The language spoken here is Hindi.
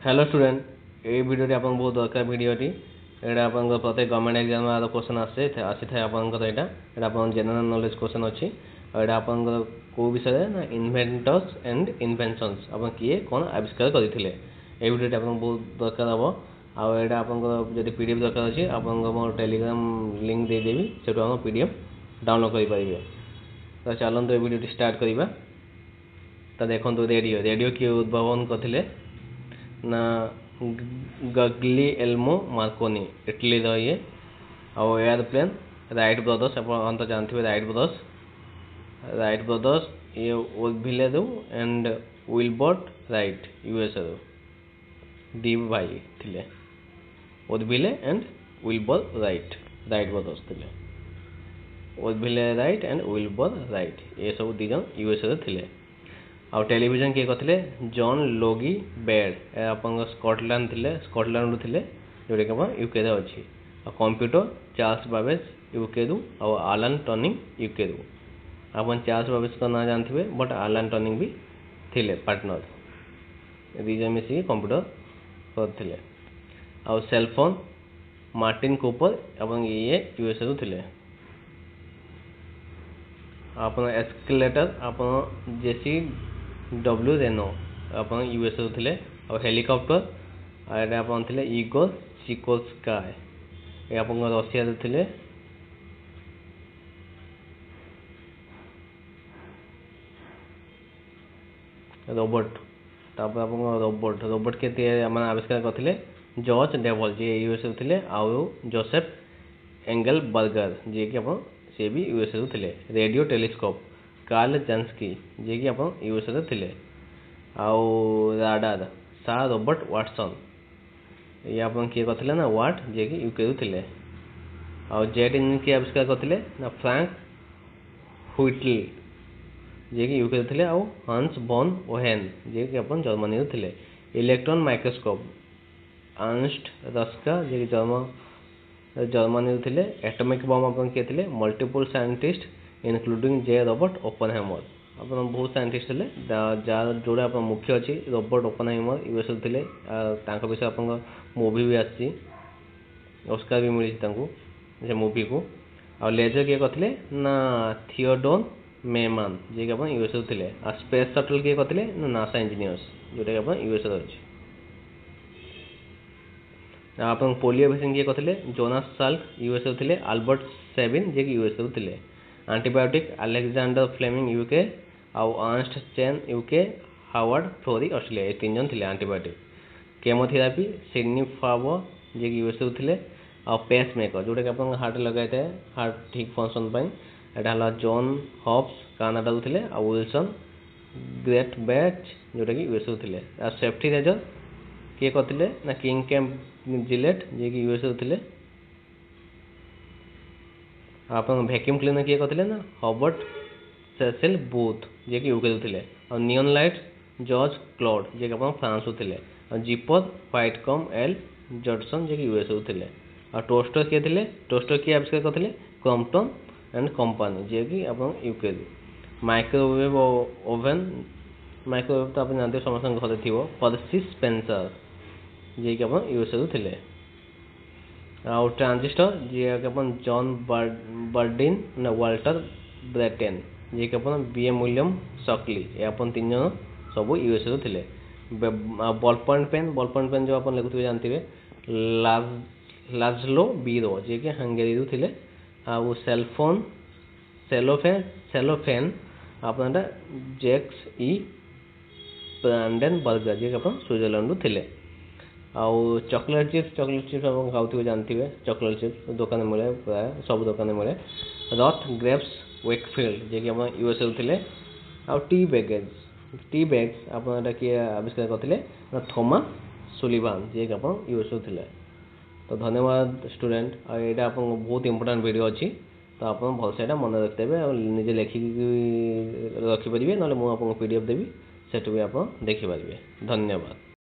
हेलो स्टूडेंट ये वीडियो आपन बहुत दरकार वीडियोटी एटा आपन प्रत्येक गवर्नमेंट एग्जाम आरो क्वेश्चन आसी थाए आपन एटा एटा आपन जनरल नॉलेज क्वेश्चन अछि एटा आपन को विषय ना इन्वेंटर्स एंड इन्वेंशंस आपन किए कोन आविष्कार करथिले ए वीडियो आपन बहुत दरकार हबो आ एटा आपन जदि पीडीएफ दरकार अछि आपन मोर टेलीग्राम लिंक दे देबी सेटो हम पीडीएफ डाउनलोड करि परिबे। तो चलन तो वीडियो स्टार्ट करिबा। तो देखो रेडियो किए उद्भावन करथिले ना गग्लिएल्मो मार्कोनी इटली ये और एयरप्लेन राइट ब्रदर्स आप तो जानते हैं राइट ब्रदर्स ये ओर्विले एंड विलबर्ट राइट यूएसए दी भाई थिले ओर्विले एंड विलबर राइट ब्रदर्स थिले ओर्विले राइट एंड विलबर राइट ये सब दी जन यूएसए थिले। आ टेलीविजन किए करथिले जॉन लोगी बेड आपन स्कॉटलैंड थिले जोटे कि यूके रे अछि। आ कंप्यूटर चार्ल्स बाबेज यूके रु और आलन टर्निंग यूके रु आपन चार्ल्स बाबेज का ना जानथिबे बट आलन टर्निंग भी थिले पार्टनर रिजन मिसी कंप्यूटर करथिले। आ सेल फोन मार्टिन कूपर आपन ये यूएसए रु थिले। आपन एस्केलेटर आपन जेसी डब्ल्यू रेनो आपन यूएसए थिले और हेलिकॉप्टर एटा आपन थिले इगोर सिकोर्स्काय ए आपन रशिया रे थिले। रोबोट तापर आपन रोबोट के हमन आविष्कार करथिले जॉर्ज डेवल जे यूएसए थिले और जोसेफ एंगलबर्गर जे कि आपन से भी यूएसए थिले। रेडियो टेलीस्कोप कार्ल जांस्की जे कि आपन यूएसए रे थिले। आउ राडार सा रॉबर्ट वाटसन ये आपन किए करथिले ना वाट जे कि यूके रे थिले। आउ जेट इंजन के आविष्कार करथिले ना फ्रैंक व्हिटली जे कि यूके रे थिले आउ हंस बॉन ओहेन जे कि आपन जर्मनी रे थिले। इलेक्ट्रॉन माइक्रोस्कोप अर्नस्ट रस्का जे कि जर्मनी रे थिले। एटॉमिक बम आपन के थिले मल्टीपल साइंटिस्ट इंक्लूडिंग जे रॉबर्ट ओपेनहाइमर आपन बहुत साइंटिस्ट थिले जार जोड़े आपन मुख्य अछि रॉबर्ट ओपेनहाइमर यूएसए थिले। तांको विषय आपन मूवी भी आछि ऑस्कर भी मिली तांको जे मूवी को। और लेजर के करथिले ना थियोडोर मेमन जे कि आपन यूएसए थिले। आ स्पेस शटल के करथिले ना नासा इंजीनियर्स जोटे कि आपन यूएसए अछि। आपन पोलियो वैक्सीन के करथिले जोनास साल्क यूएसए थिले। अल्बर्ट सेबिन जे कि यूएसए थिले। एंटीबायोटिक अलेक्जेंडर फ्लेमिंग यूके और Ernst Chain UK Howard Florey Australia ये तीन जन थिले। एंटीबायोटिक केमोथेरापी सिडनी फावर जे कि यूएसए थिले। और पेस मेकर जोटे कि आपन हार्ट लगाए थे हार्ट ठीक फंक्शन पई एटा हला जॉन हॉब्स कनाडा रो थिले और विल्सन ग्रेट बैच जोटे कि यूएसए थिले। आ सेफ्टी रेजर के करथिले ना किंग कैम्प जिलेट जे कि यूएसए थिले। आपन वैक्यूम क्लीनर किए करथिले ना हॉबर्ट सेसिल बूथ जे कि यूके थिले। और नियॉन लाइट जॉर्ज क्लॉड जे कि आपन फ्रांस रो थिले। और जीपर व्हाइटकम एल जॉनसन जे कि यूएसए थिले। और टोस्टर के थिले टोस्टर के आविष्कार करथिले क्रॉम्पटन एंड कंपनी जे कि आपन यूके। माइक्रोवेव ओवन माइक्रोवेव तो आपन जानते समस्त घर थिवो पर्सी स्पेंसर जे कि आपन यूएसए थिले। और ट्रांजिस्टर जे कि अपन जॉन बर्डिन ना वाल्टर ब्रेटेन जे कि अपन बीएम विलियम शकली ए अपन तीन जन सब यूएसए रो थिले। बॉल पॉइंट पेन जो अपन लिखुथिबे जानथिबे लाजलो बीरो जे कि हंगेरी रो थिले। आ वो सेलोफेन अपन जैक्स ई ब्रांडेनबर्गर जे कि अपन स्विट्जरलैंड रो थिले। आउ चॉकलेट चिप्स आप खाऊे जानते चॉकलेट चिप्स दुकान मिले प्राय सब दुकान मिले। रथ ग्रेप्स वेकफील्ड जे कि हम यूएसए थिले। आउ टी बैग्स आपन किए आविष्कार करथिले ना थॉमस सुलिवान जे कि आपन यूएसए थिले। तो धन्यवाद स्टूडेंट आ एटा आपन बहुत इंपोर्टेंट वीडियो अछि तो आपन भल से एटा मन रखतेबे और निजे लिखि रखि परिबे नले मु आपन पीडीएफ देबी सेटु भी आपन देखि परिबे। धन्यवाद।